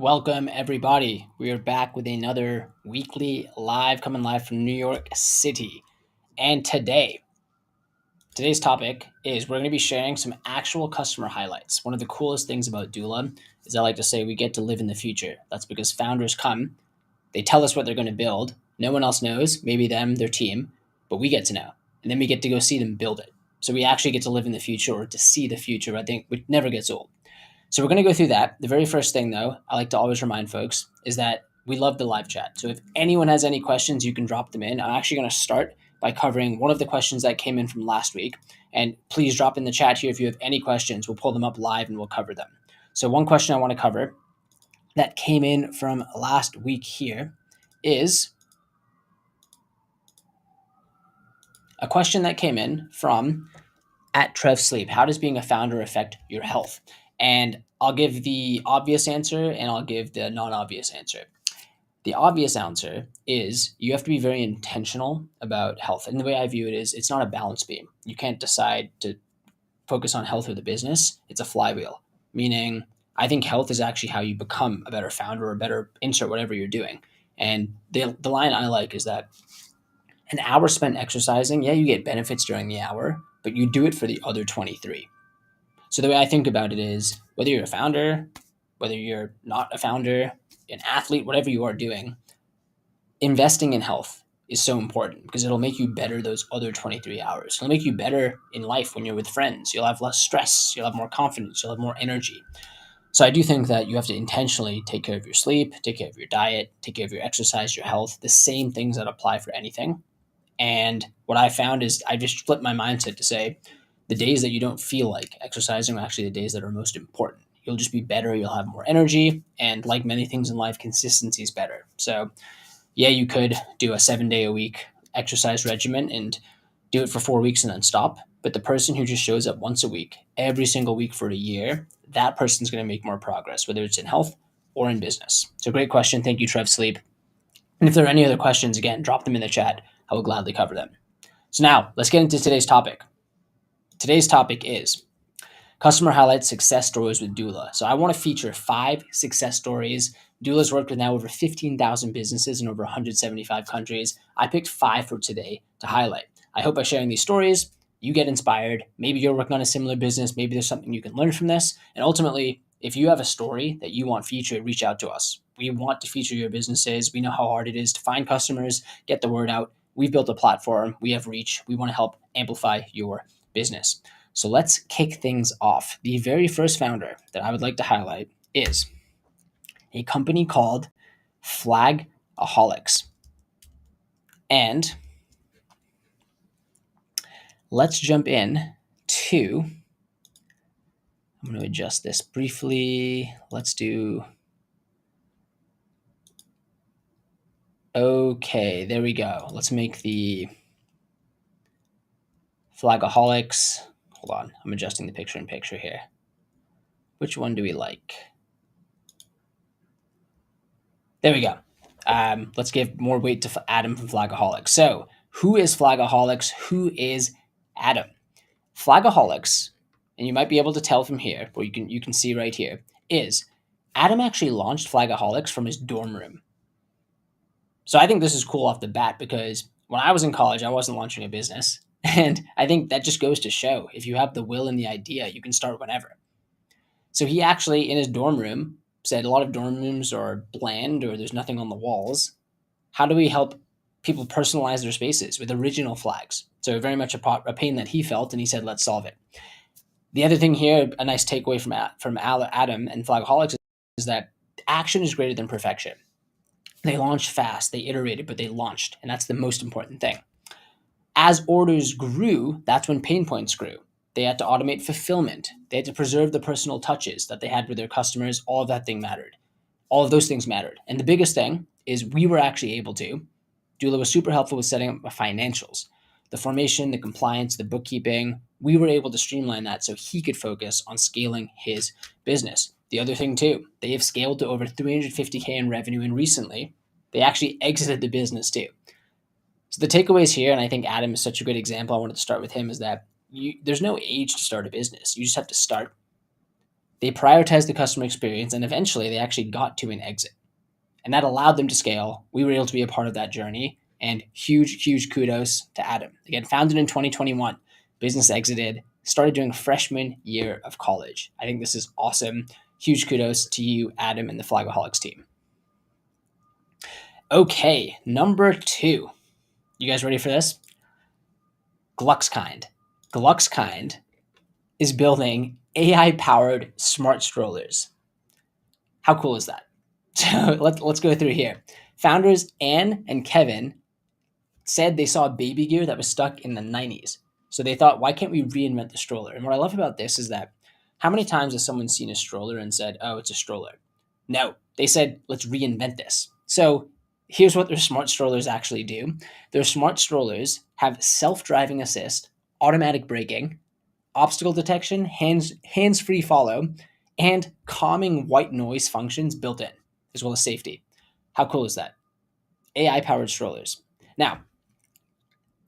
Welcome, everybody. We are back with another weekly live coming live from New York City. And today's topic is we're going to be sharing some actual customer highlights. One of the coolest things about Doola is I like to say we get to live in the future. That's because founders come, they tell us what they're going to build. No one else knows, maybe them, their team, but we get to know. And then we get to go see them build it. So we actually get to live in the future or to see the future, I think, which never gets old. So we're going to go through that. The very first thing, though, I like to always remind folks is that we love the live chat. So if anyone has any questions, you can drop them in. I'm actually going to start by covering one of the questions that came in from last week. And please drop in the chat here if you have any questions. We'll pull them up live and we'll cover them. So one question I want to cover that came in from last week here is a question that came in from at Trev Sleep. How does being a founder affect your health? And I'll give the obvious answer and I'll give the non-obvious answer. The obvious answer is you have to be very intentional about health. And the way I view it is it's not a balance beam. You can't decide to focus on health or the business. It's a flywheel, meaning I think health is actually how you become a better founder or a better insert whatever you're doing. And the line I like is that an hour spent exercising, yeah, you get benefits during the hour, but you do it for the other 23. So the way I think about it is whether you're a founder, whether you're not a founder, an athlete, whatever you are doing, investing in health is so important because it'll make you better those other 23 hours. It'll make you better in life when you're with friends. You'll have less stress. You'll have more confidence. You'll have more energy. So I do think that you have to intentionally take care of your sleep, take care of your diet, take care of your exercise, your health, the same things that apply for anything. And what I found is I just flipped my mindset to say the days that you don't feel like exercising are actually the days that are most important. You'll just be better, you'll have more energy, and like many things in life, consistency is better. So, yeah, you could do a 7 day a week exercise regimen and do it for 4 weeks and then stop. But the person who just shows up once a week, every single week for a year, that person's going to make more progress, whether it's in health or in business. So, great question. Thank you, Trev Sleep. And if there are any other questions, again, drop them in the chat. I will gladly cover them. So now let's get into today's topic. Today's topic is customer highlights success stories with Doola. So I want to feature 5 success stories. Doola's worked with now over 15,000 businesses in over 175 countries. I picked 5 for today to highlight. I hope by sharing these stories, you get inspired. Maybe you're working on a similar business. Maybe there's something you can learn from this. And ultimately, if you have a story that you want featured, reach out to us. We want to feature your businesses. We know how hard it is to find customers, get the word out. We've built a platform. We have reach. We want to help amplify your business. So let's kick things off. The very first founder that I would like to highlight is a company called Flagaholics. And let's jump in to, I'm going to adjust this briefly. Let's do, okay, there we go. Let's make the Flagaholics. Hold on, I'm adjusting the picture in picture here. Which one do we like? There we go. Let's give more weight to Adam from Flagaholics. So, who is Flagaholics? Who is Adam? Flagaholics, and you might be able to tell from here, or you can see right here, is Adam actually launched Flagaholics from his dorm room. So I think this is cool off the bat because when I was in college, I wasn't launching a business. And I think that just goes to show if you have the will and the idea, you can start whenever. So he actually, in his dorm room, said a lot of dorm rooms are bland or there's nothing on the walls. How do we help people personalize their spaces with original flags? So very much a pain that he felt, and he said, let's solve it. The other thing here, a nice takeaway from Adam and Flagaholics is that action is greater than perfection. They launched fast, they iterated, but they launched, and that's the most important thing. As orders grew, that's when pain points grew. They had to automate fulfillment. They had to preserve the personal touches that they had with their customers. All of that thing mattered. All of those things mattered. And the biggest thing is we were actually able to. Doola was super helpful with setting up the financials, the formation, the compliance, the bookkeeping. We were able to streamline that so he could focus on scaling his business. The other thing too, they have scaled to over 350K in revenue, and recently they actually exited the business too. So the takeaways here, and I think Adam is such a good example, I wanted to start with him, is that there's no age to start a business. You just have to start. They prioritized the customer experience, and eventually they actually got to an exit. And that allowed them to scale. We were able to be a part of that journey. And huge kudos to Adam. Again, founded in 2021, business exited, started doing freshman year of college. I think this is awesome. Huge kudos to you, Adam, and the Flagaholics team. Okay, number 2. You guys ready for this? Gluckskind. Gluckskind is building AI-powered smart strollers. How cool is that? So let's go through here. Founders Anne and Kevin said they saw a baby gear that was stuck in the 90s. So they thought, why can't we reinvent the stroller? And what I love about this is that how many times has someone seen a stroller and said, oh, it's a stroller? No, they said, let's reinvent this. So here's what their smart strollers actually do. Their smart strollers have self-driving assist, automatic braking, obstacle detection, hands-free follow, and calming white noise functions built in, as well as safety. How cool is that? AI-powered strollers. Now,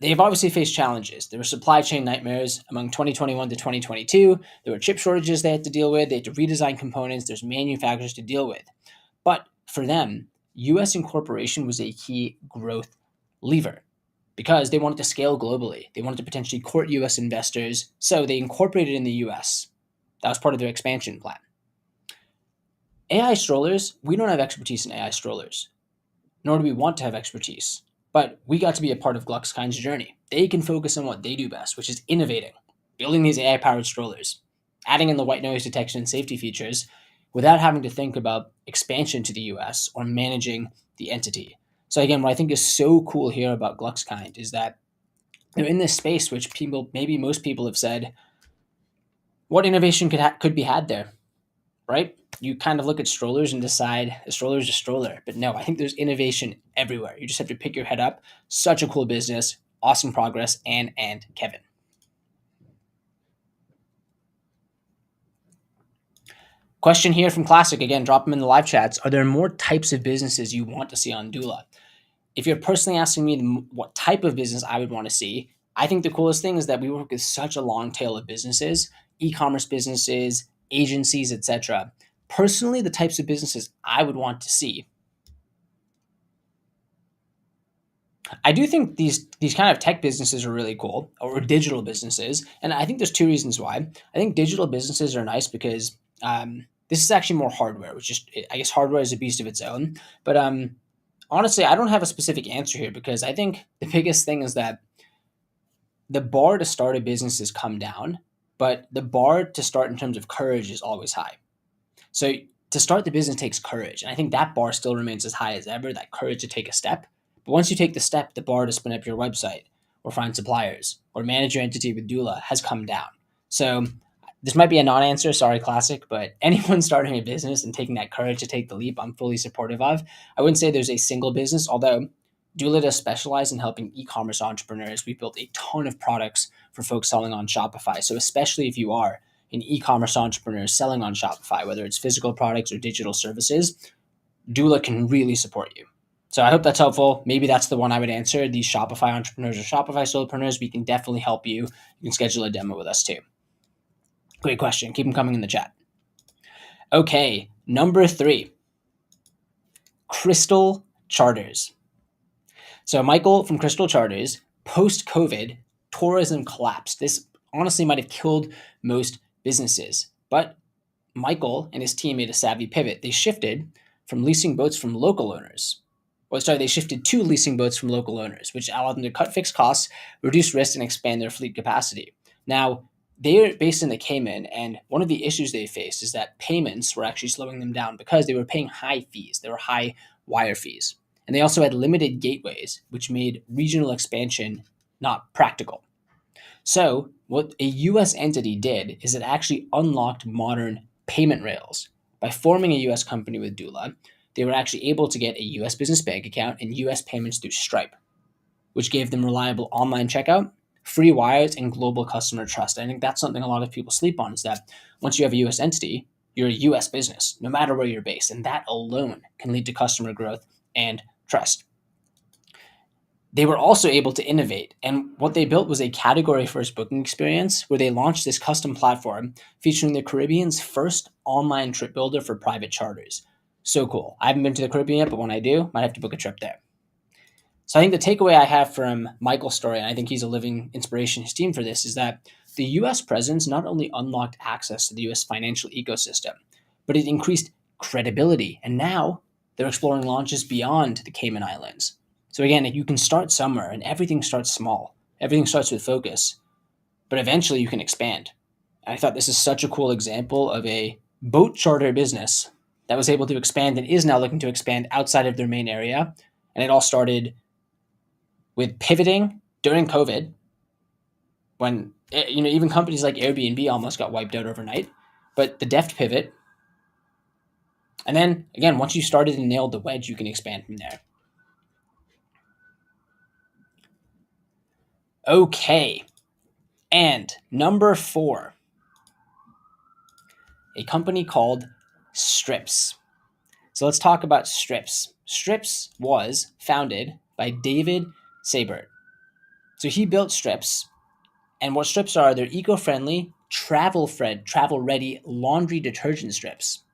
they've obviously faced challenges. There were supply chain nightmares among 2021 to 2022. There were chip shortages they had to deal with. They had to redesign components. There's manufacturers to deal with. But for them, US incorporation was a key growth lever because they wanted to scale globally. They wanted to potentially court US investors. So they incorporated in the US. That was part of their expansion plan. AI strollers, we don't have expertise in AI strollers, nor do we want to have expertise. But we got to be a part of Gluckskind's journey. They can focus on what they do best, which is innovating, building these AI-powered strollers, adding in the white noise detection and safety features without having to think about expansion to the US or managing the entity. So again, what I think is so cool here about Gluckskind is that they're in this space which maybe most people have said, what innovation could be had there, right? You kind of look at strollers and decide a stroller is a stroller. But no, I think there's innovation everywhere. You just have to pick your head up. Such a cool business. Awesome progress, Anne and Kevin. Question here from Classic. Again, drop them in the live chats. Are there more types of businesses you want to see on Doola? If you're personally asking me what type of business I would want to see, I think the coolest thing is that we work with such a long tail of businesses, e-commerce businesses, agencies, etc. Personally, the types of businesses I would want to see, I do think these kind of tech businesses are really cool, or digital businesses, and I think there's 2 reasons why. I think digital businesses are nice because this is actually more hardware, which is, I guess hardware is a beast of its own. But honestly, I don't have a specific answer here because I think the biggest thing is that the bar to start a business has come down, but the bar to start in terms of courage is always high. So to start the business takes courage. And I think that bar still remains as high as ever, that courage to take a step. But once you take the step, the bar to spin up your website or find suppliers or manage your entity with Doola has come down. So this might be a non-answer, sorry, Classic, but anyone starting a business and taking that courage to take the leap, I'm fully supportive of. I wouldn't say there's a single business, although Doola does specialize in helping e-commerce entrepreneurs. We built a ton of products for folks selling on Shopify. So especially if you are an e-commerce entrepreneur selling on Shopify, whether it's physical products or digital services, Doola can really support you. So I hope that's helpful. Maybe that's the one I would answer. These Shopify entrepreneurs or Shopify solopreneurs, we can definitely help you. You can schedule a demo with us too. Great question. Keep them coming in the chat. Okay, number 3, Crystal Charters. So Michael from Crystal Charters, post-COVID, tourism collapsed. This honestly might have killed most businesses. But Michael and his team made a savvy pivot. They shifted from leasing boats from local owners. They shifted to leasing boats from local owners, which allowed them to cut fixed costs, reduce risk, and expand their fleet capacity. Now, they're based in the Cayman, and one of the issues they faced is that payments were actually slowing them down because they were paying high fees. There were high wire fees. And they also had limited gateways, which made regional expansion not practical. So what a US entity did is it actually unlocked modern payment rails. By forming a US company with Doola, they were actually able to get a US business bank account and US payments through Stripe, which gave them reliable online checkout, free wires, and global customer trust. I think that's something a lot of people sleep on, is that once you have a US entity, you're a US business, no matter where you're based. And that alone can lead to customer growth and trust. They were also able to innovate. And what they built was a category first booking experience where they launched this custom platform featuring the Caribbean's first online trip builder for private charters. So cool. I haven't been to the Caribbean yet, but when I do, might have to book a trip there. So I think the takeaway I have from Michael's story, and I think he's a living inspiration, his team for this, is that the US presence not only unlocked access to the US financial ecosystem, but it increased credibility. And now they're exploring launches beyond the Cayman Islands. So again, you can start somewhere and everything starts small. Everything starts with focus, but eventually you can expand. And I thought this is such a cool example of a boat charter business that was able to expand and is now looking to expand outside of their main area. And it all started with pivoting during COVID, when even companies like Airbnb almost got wiped out overnight, but the deft pivot. And then again, once you started and nailed the wedge, you can expand from there. Okay. And number 4, a company called Strips. So let's talk about Strips. Strips was founded by David Sabert. So he built Strips. And what strips are, they're eco-friendly, travel-ready laundry detergent strips.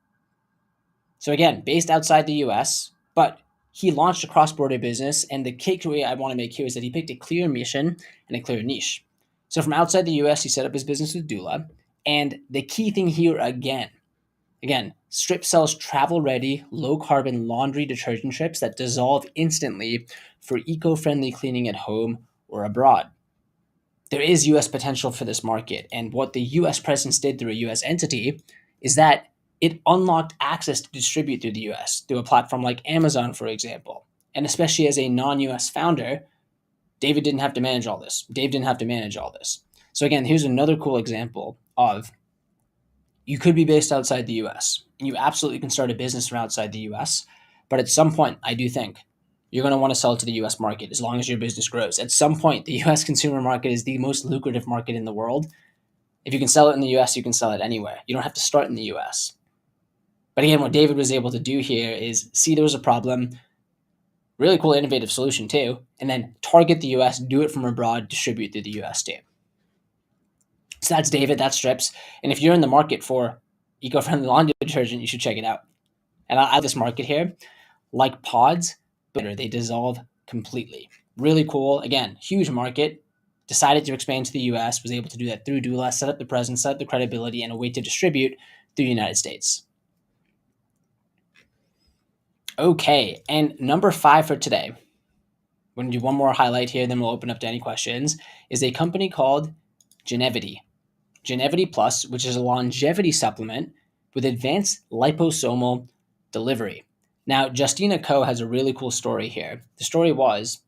So again, based outside the US, but he launched a cross-border business, and the takeaway I want to make here is that he picked a clear mission and a clear niche. So from outside the US, he set up his business with Doola, and the key thing here again, Strip sells travel-ready, low-carbon laundry detergent strips that dissolve instantly for eco-friendly cleaning at home or abroad. There is US potential for this market. And what the US presence did through a US entity is that it unlocked access to distribute through the US through a platform like Amazon, for example. And especially as a non US founder, David didn't have to manage all this. Dave didn't have to manage all this. So, again, here's another cool example of you could be based outside the US. And you absolutely can start a business from outside the US. But at some point, I do think you're going to want to sell to the US market as long as your business grows. At some point, the US consumer market is the most lucrative market in the world. If you can sell it in the US, you can sell it anywhere. You don't have to start in the US. But again, what David was able to do here is see there was a problem, really cool, innovative solution too, and then target the US, do it from abroad, distribute through the US too. So that's David, that's Strips. And if you're in the market for eco-friendly laundry detergent, you should check it out. And I like this market here. Like pods, but they dissolve completely. Really cool. Again, huge market. Decided to expand to the US, was able to do that through Doola, set up the presence, set up the credibility, and a way to distribute through the United States. Okay, and number 5 for today, we're going to do one more highlight here, then we'll open up to any questions, is a company called Genevity. Genevity Plus, which is a longevity supplement with advanced liposomal delivery. Now, Justina Ko has a really cool story here. The story was,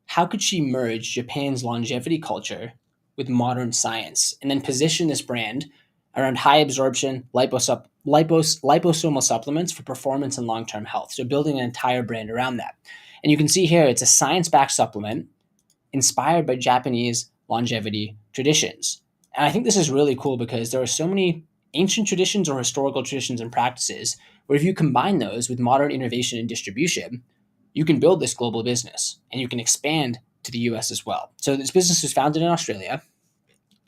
how could she merge Japan's longevity culture with modern science and then position this brand around high absorption liposomal supplements for performance and long-term health? So building an entire brand around that. And you can see here, it's a science-backed supplement inspired by Japanese longevity traditions. And I think this is really cool because there are so many ancient traditions or historical traditions and practices where if you combine those with modern innovation and distribution, you can build this global business and you can expand to the US as well. So this business was founded in Australia,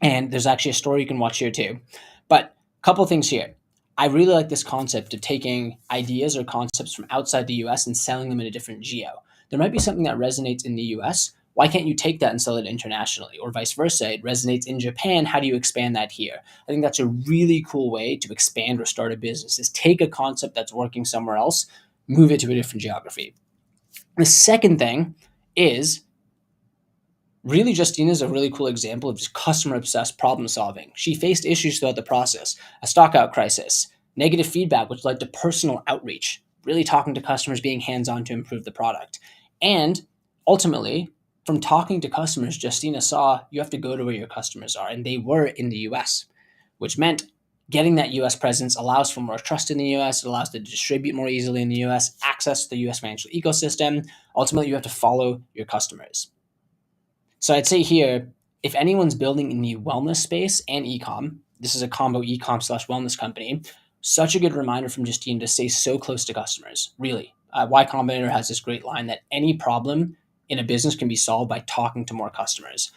and there's actually a story you can watch here too. But a couple things here. I really like this concept of taking ideas or concepts from outside the US and selling them in a different geo. There might be something that resonates in the US. Why can't you take that and sell it internationally? Or vice versa, it resonates in Japan. How do you expand that here? I think that's a really cool way to expand or start a business, is take a concept that's working somewhere else, move it to a different geography. The second thing is really Justina is a really cool example of just customer obsessed problem solving. She faced issues throughout the process, a stockout crisis, negative feedback, which led to personal outreach, really talking to customers, being hands on to improve the product. And ultimately, from talking to customers, Justina saw you have to go to where your customers are, and they were in the US, which meant getting that US presence allows for more trust in the US. It allows to distribute more easily in the US, access to the US financial ecosystem. Ultimately, you have to follow your customers. So I'd say here, if anyone's building in the wellness space and e-com, this is a combo e-com / wellness company, such a good reminder from Justine to stay so close to customers, really. Y Combinator has this great line that any problem in a business can be solved by talking to more customers.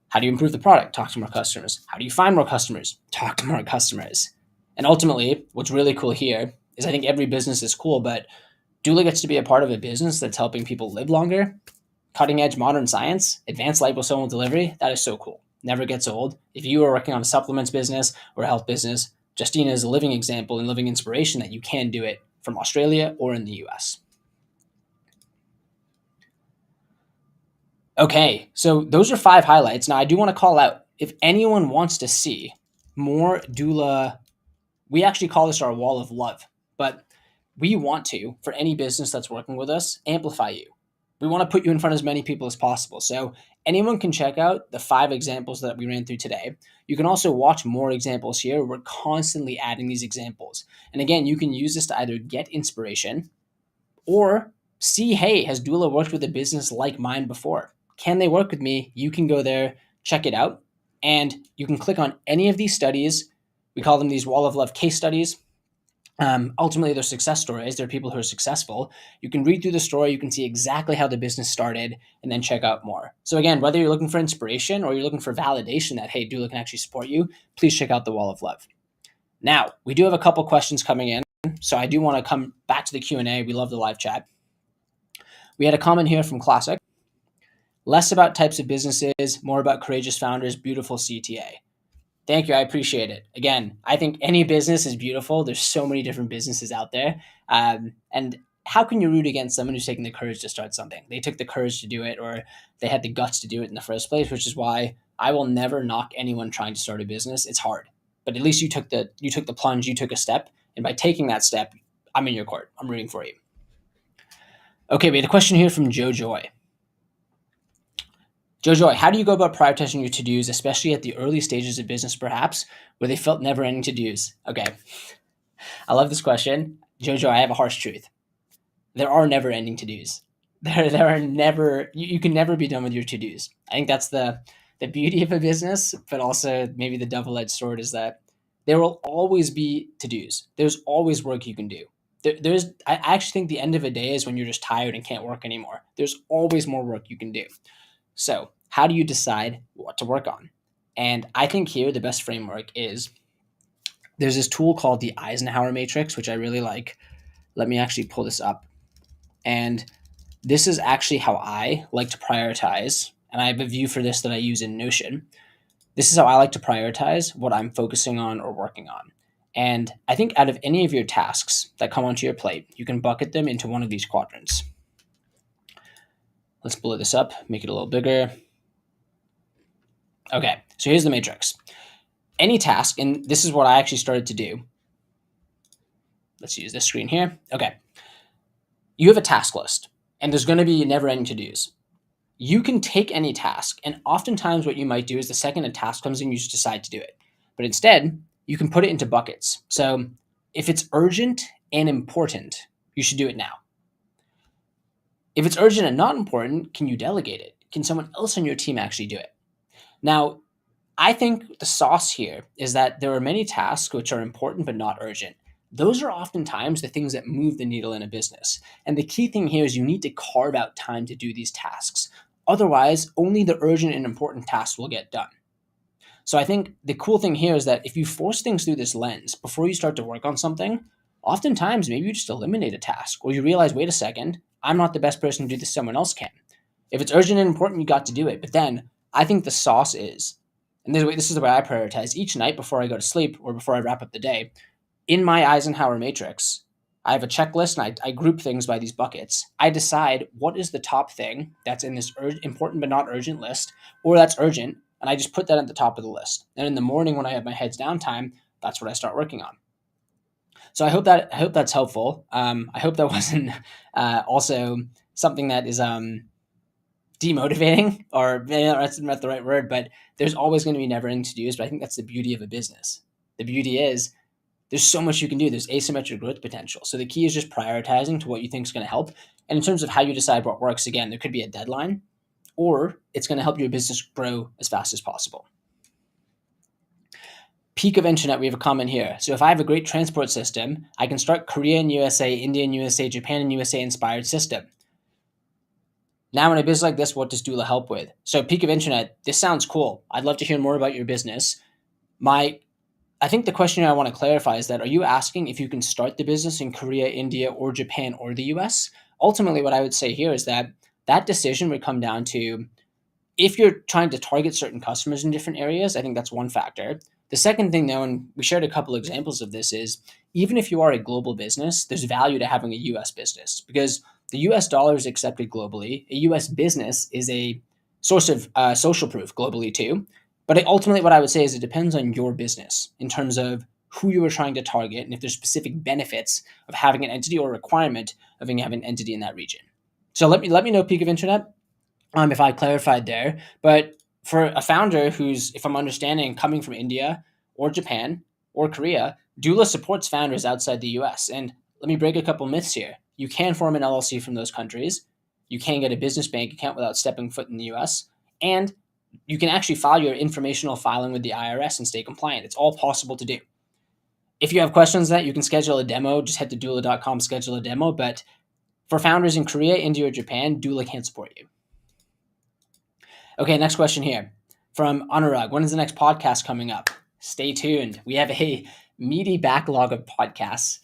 How do you improve the product? Talk to more customers. How do you find more customers? Talk to more customers. And ultimately, what's really cool here is I think every business is cool, but Doola gets to be a part of a business that's helping people live longer, cutting edge modern science, advanced liposomal delivery. That is so cool. Never gets old. If you are working on a supplements business or a health business, Justina is a living example and living inspiration that you can do it from Australia or in the US. Okay, so those are 5 highlights. Now, I do want to call out if anyone wants to see more doula, we actually call this our wall of love, but we want to, for any business that's working with us, amplify you. We want to put you in front of as many people as possible. So anyone can check out the 5 examples that we ran through today. You can also watch more examples here. We're constantly adding these examples. And again, you can use this to either get inspiration or see, hey, has doula worked with a business like mine before? Can they work with me? You can go there, check it out, and you can click on any of these studies. We call them these wall of love case studies. Ultimately, they're success stories. They're people who are successful. You can read through the story. You can see exactly how the business started and then check out more. So again, whether you're looking for inspiration or you're looking for validation that, hey, doula can actually support you, please check out the wall of love. Now, we do have a couple questions coming in. So I do want to come back to the Q&A. We love the live chat. We had a comment here from Classic. Less about types of businesses, more about courageous founders, beautiful CTA. Thank you. I appreciate it. Again, I think any business is beautiful. There's so many different businesses out there. And how can you root against someone who's taking the courage to start something? They took the courage to do it, or they had the guts to do it in the first place, which is why I will never knock anyone trying to start a business. It's hard, but at least you took the plunge, you took a step. And by taking that step, I'm in your court. I'm rooting for you. Okay, we had a question here from Joe Joy. Joe Joy, how do you go about prioritizing your to-dos, especially at the early stages of business, perhaps, where they felt never-ending to-dos? Okay, I love this question. Joe Joy, I have a harsh truth. There are never-ending to-dos. There are never, you can never be done with your to-dos. I think that's the beauty of a business, but also maybe the double-edged sword is that there will always be to-dos. There's always work you can do. I actually think the end of a day is when you're just tired and can't work anymore. There's always more work you can do. So how do you decide what to work on? And I think here the best framework is there's this tool called the Eisenhower matrix, which I really like. Let me actually pull this up. And this is actually how I like to prioritize. And I have a view for this that I use in Notion. This is how I like to prioritize what I'm focusing on or working on. And I think out of any of your tasks that come onto your plate, you can bucket them into one of these quadrants. Let's blow this up, make it a little bigger. Okay, so here's the matrix. Any task, and this is what I actually started to do. Let's use this screen here. Okay, you have a task list, and there's going to be never-ending to-dos. You can take any task, and oftentimes what you might do is the second a task comes in, you just decide to do it. But instead, you can put it into buckets. So if it's urgent and important, you should do it now. If it's urgent and not important, can you delegate it? Can someone else on your team actually do it? Now, I think the sauce here is that there are many tasks which are important but not urgent. Those are oftentimes the things that move the needle in a business. And the key thing here is you need to carve out time to do these tasks. Otherwise, only the urgent and important tasks will get done. So I think the cool thing here is that if you force things through this lens before you start to work on something, oftentimes maybe you just eliminate a task or you realize, wait a second, I'm not the best person to do this, someone else can. If it's urgent and important, you got to do it. But then I think the sauce is, and this is the way I prioritize, each night before I go to sleep or before I wrap up the day, in my Eisenhower matrix, I have a checklist and I group things by these buckets. I decide what is the top thing that's in this important but not urgent list, or that's urgent, and I just put that at the top of the list. And in the morning when I have my head's down time, that's what I start working on. So I hope that's helpful. I hope that wasn't also something that is demotivating, or that's not the right word, but there's always going to be never-ending to-dos, but I think that's the beauty of a business. The beauty is there's so much you can do. There's asymmetric growth potential. So the key is just prioritizing to what you think is going to help. And in terms of how you decide what works, again, there could be a deadline, or it's going to help your business grow as fast as possible. Peak of internet, we have a comment here. So if I have a great transport system, I can start Korea and USA, India and USA, Japan and USA inspired system. Now, in a business like this, what does Doola help with? So, peak of internet, this sounds cool. I'd love to hear more about your business. My I think the question I want to clarify is that, are you asking if you can start the business in Korea, India, or Japan, or the US? Ultimately, what I would say here is that that decision would come down to, if you're trying to target certain customers in different areas. I think that's one factor. The second thing, though, and we shared a couple examples of this, is even if you are a global business, there's value to having a US business, because the US dollar is accepted globally. A US business is a source of social proof globally too. But ultimately, what I would say is it depends on your business in terms of who you are trying to target and if there's specific benefits of having an entity or requirement of having an entity in that region. So let me know, peak of internet, if I clarified there. But for a founder who's, if I'm understanding, coming from India or Japan or Korea, Doula supports founders outside the US. And let me break a couple myths here. You can form an LLC from those countries. You can get a business bank account without stepping foot in the US. And you can actually file your informational filing with the IRS and stay compliant. It's all possible to do. If you have questions on that, you can schedule a demo. Just head to doula.com, schedule a demo. But for founders in Korea, India, or Japan, Doula can't support you. Okay, next question here from Anurag. When is the next podcast coming up? Stay tuned. We have a meaty backlog of podcasts.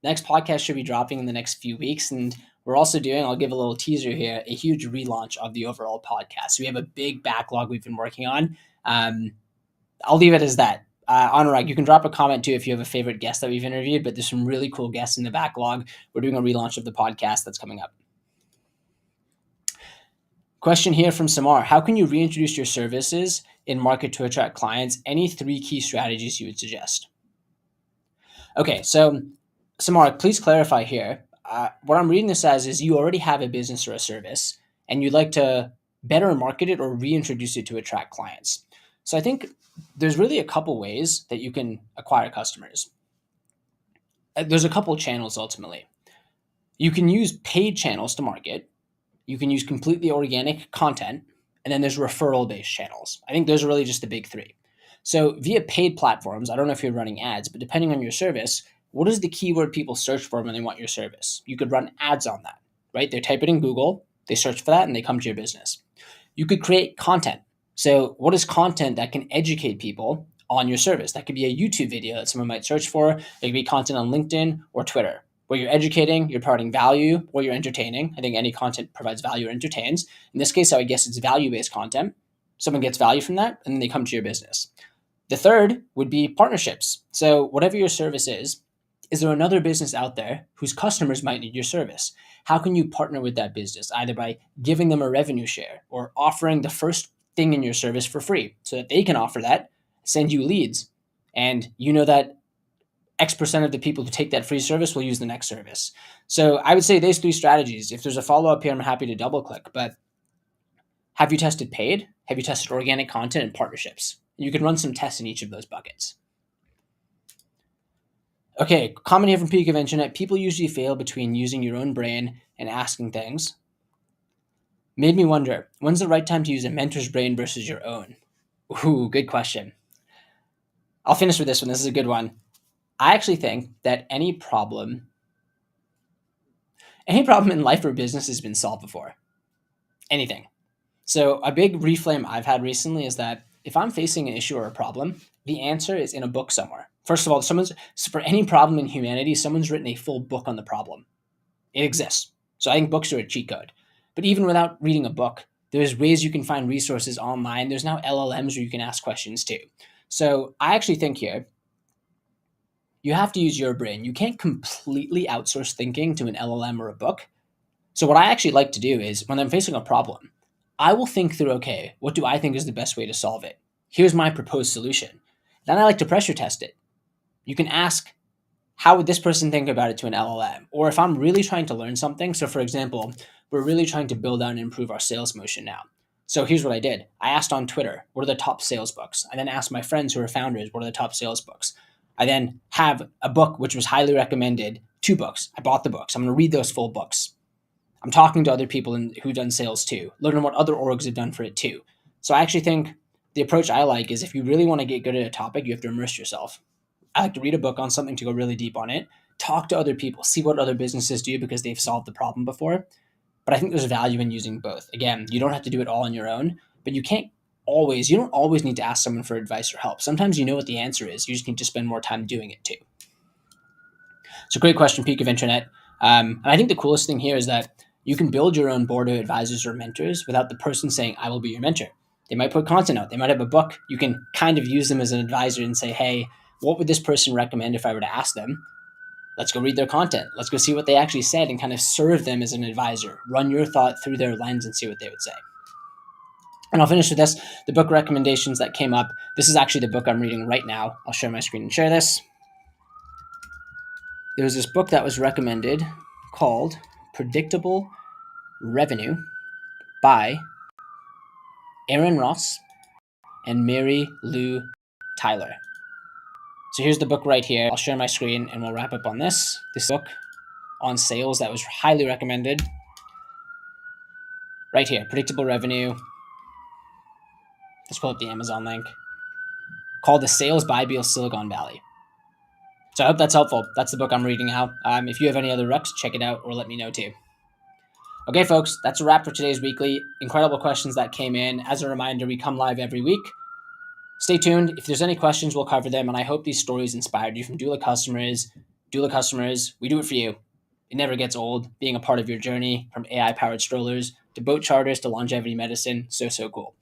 Next podcast should be dropping in the next few weeks. And we're also doing, I'll give a little teaser here, a huge relaunch of the overall podcast. So we have a big backlog we've been working on. I'll leave it as that. Anurag, you can drop a comment too if you have a favorite guest that we've interviewed, but there's some really cool guests in the backlog. We're doing a relaunch of the podcast that's coming up. Question here from Samar. How can you reintroduce your services in market to attract clients? Any 3 key strategies you would suggest? Okay, so Samar, please clarify here. What I'm reading this as is you already have a business or a service and you'd like to better market it or reintroduce it to attract clients. So I think there's really a couple ways that you can acquire customers. There's a couple channels ultimately. You can use paid channels to market. You can use completely organic content, and then there's referral-based channels. I think those are really just the big 3. So via paid platforms, I don't know if you're running ads, but depending on your service, what is the keyword people search for when they want your service? You could run ads on that, right? They type it in Google, they search for that, and they come to your business. You could create content. So what is content that can educate people on your service? That could be a YouTube video that someone might search for. It could be content on LinkedIn or Twitter, where you're educating, you're providing value, or you're entertaining. I think any content provides value or entertains. In this case, I would guess it's value-based content. Someone gets value from that, and then they come to your business. The third would be partnerships. So whatever your service is there another business out there whose customers might need your service? How can you partner with that business, either by giving them a revenue share or offering the first thing in your service for free so that they can offer that, send you leads, and you know that X% of the people who take that free service will use the next service. So I would say those 3 strategies. If there's a follow-up here, I'm happy to double click, but have you tested paid? Have you tested organic content and partnerships? You can run some tests in each of those buckets. Okay, comment here from Peak of Internet. People usually fail between using your own brain and asking things. Made me wonder, when's the right time to use a mentor's brain versus your own? Ooh, good question. I'll finish with this one. This is a good one. I actually think that any problem in life or business has been solved before. Anything. So a big reframe I've had recently is that if I'm facing an issue or a problem, the answer is in a book somewhere. First of all, for any problem in humanity, someone's written a full book on the problem. It exists. So I think books are a cheat code. But even without reading a book, there's ways you can find resources online. There's now LLMs where you can ask questions too. So I actually think here, you have to use your brain. You can't completely outsource thinking to an LLM or a book. So what I actually like to do is when I'm facing a problem, I will think through, okay, what do I think is the best way to solve it? Here's my proposed solution. Then I like to pressure test it. You can ask, how would this person think about it to an LLM? Or if I'm really trying to learn something, so for example, we're really trying to build out and improve our sales motion now. So here's what I did. I asked on Twitter, what are the top sales books? I then asked my friends who are founders, what are the top sales books? I then have a book which was highly recommended, 2 books. I bought the books. I'm going to read those full books. I'm talking to other people who've done sales too, learning what other orgs have done for it too. So I actually think the approach I like is if you really want to get good at a topic, you have to immerse yourself. I like to read a book on something to go really deep on it, talk to other people, see what other businesses do because they've solved the problem before. But I think there's value in using both. Again, you don't have to do it all on your own, but you don't always need to ask someone for advice or help. Sometimes you know what the answer is. You just need to spend more time doing it too. It's a great question, Peak of Internet. And I think the coolest thing here is that you can build your own board of advisors or mentors without the person saying, I will be your mentor. They might put content out. They might have a book. You can kind of use them as an advisor and say, hey, what would this person recommend if I were to ask them? Let's go read their content. Let's go see what they actually said and kind of serve them as an advisor. Run your thought through their lens and see what they would say. And I'll finish with this. The book recommendations that came up. This is actually the book I'm reading right now. I'll share my screen and share this. There was this book that was recommended called Predictable Revenue by Aaron Ross and Mary Lou Tyler. So here's the book right here. I'll share my screen and we'll wrap up on this. This book on sales that was highly recommended. Right here, Predictable Revenue. Let's pull up the Amazon link. Called The Sales Bible Silicon Valley. So I hope that's helpful. That's the book I'm reading now. If you have any other recs, check it out or let me know too. Okay, folks, that's a wrap for today's weekly. Incredible questions that came in. As a reminder, we come live every week. Stay tuned. If there's any questions, we'll cover them. And I hope these stories inspired you from doula customers. Doula customers, we do it for you. It never gets old being a part of your journey, from AI-powered strollers to boat charters to longevity medicine. So cool.